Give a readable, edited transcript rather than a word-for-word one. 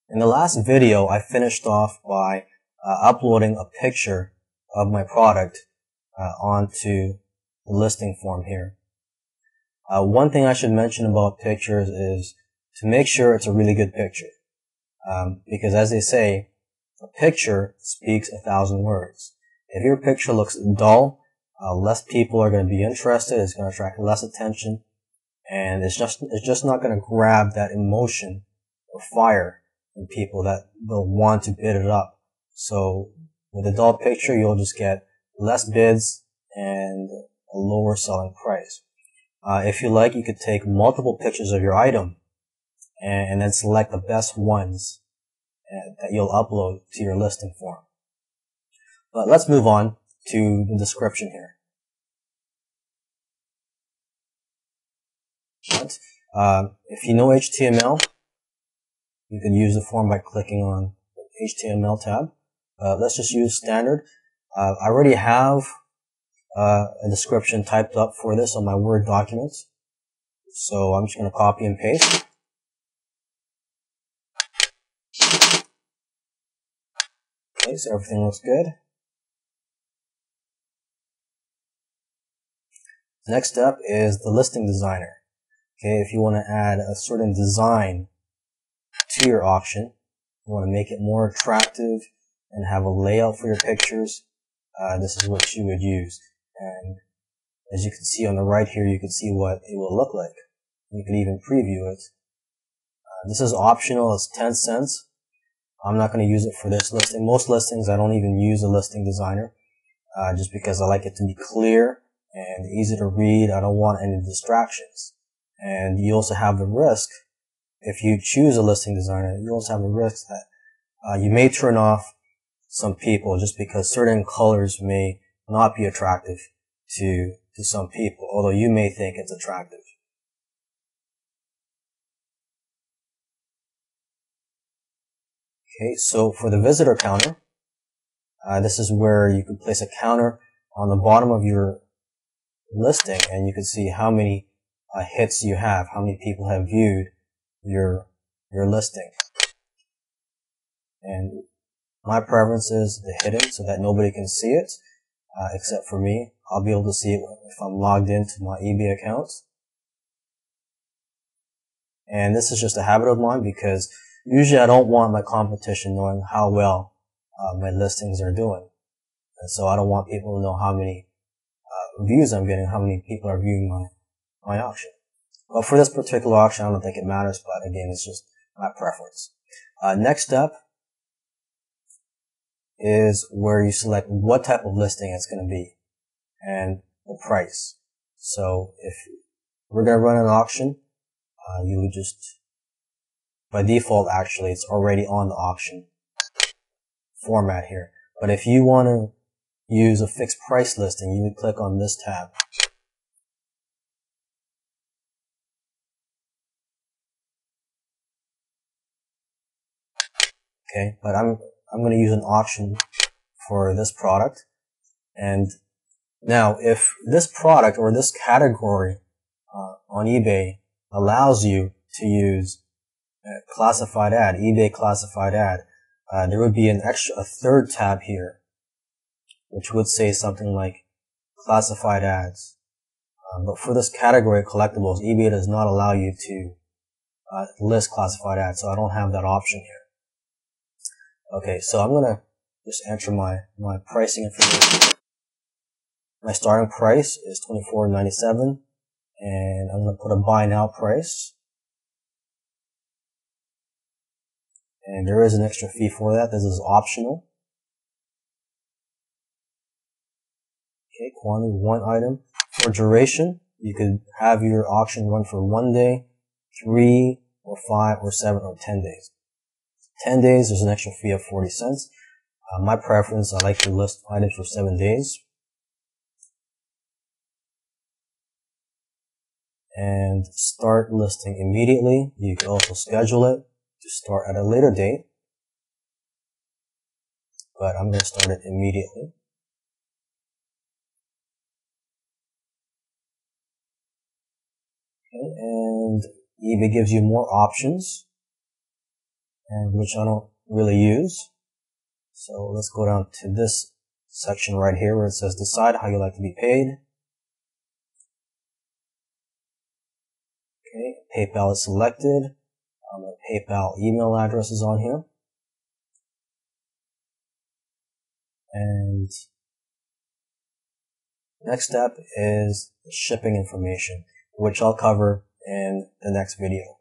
In the last video, I finished off by uploading a picture of my product onto the listing form here. One thing I should mention about pictures is to make sure it's a really good picture. Because as they say, a picture speaks 1,000 words. If your picture looks dull, less people are going to be interested, it's going to attract less attention, and it's just not going to grab that emotion or fire in people that they'll want to bid it up. So with a dull picture, you'll just get less bids and a lower selling price. If you like, you could take multiple pictures of your item and then select the best ones that you'll upload to your listing form. But let's move on to the description here. If you know HTML, you can use the form by clicking on the HTML tab. Let's just use standard. I already have a description typed up for this on my Word documents. So I'm just going to copy and paste. Okay, so everything looks good. Next step is the listing designer. Okay, if you want to add a certain design to your auction, you want to make it more attractive and have a layout for your pictures, this is what you would use. And as you can see on the right here, you can see what it will look like. You can even preview it. This is optional, it's 10 cents. I'm not going to use it for this listing. Most listings, I don't even use a listing designer, just because I like it to be clear and easy to read. I don't want any distractions. And you also have the risk, if you choose a listing designer, you also have the risk that you may turn off some people just because certain colors may not be attractive to some people, although you may think it's attractive. Okay, so for the visitor counter, this is where you can place a counter on the bottom of your listing, and you can see how many hits you have, how many people have viewed your listing. And my preference is the hidden so that nobody can see it, except for me. I'll be able to see it if I'm logged into my eBay account. And this is just a habit of mine because usually I don't want my competition knowing how well my listings are doing. And so I don't want people to know how many views I'm getting, how many people are viewing my auction. But for this particular auction, I don't think it matters, but again, it's just my preference. Next step is where you select what type of listing it's going to be and the price. So if we're going to run an auction, you would just, by default actually, it's already on the auction format here. But if you want to use a fixed price listing, you would click on this tab. Okay, but I'm going to use an auction for this product. And now, if this product or this category on eBay allows you to use classified ad, eBay classified ad, there would be a third tab here, which would say something like classified ads. But for this category of collectibles, eBay does not allow you to list classified ads, so I don't have that option here. Okay, so I'm gonna just enter my pricing information. My starting price is $24.97, and I'm gonna put a buy now price. And there is an extra fee for that. This is optional. Okay, quantity, one item. For duration, you could have your auction run for 1 day, 3 or 5 or 7 or 10 days. 10 days, there's an extra fee of 40 cents. My preference, I like to list items for 7 days. And start listing immediately. You can also schedule it to start at a later date. But I'm going to start it immediately. Okay, and eBay gives you more options. and which I don't really use. So let's go down to this section right here where it says decide how you like to be paid. Okay, PayPal is selected. My PayPal email address is on here. And next step is the shipping information, which I'll cover in the next video.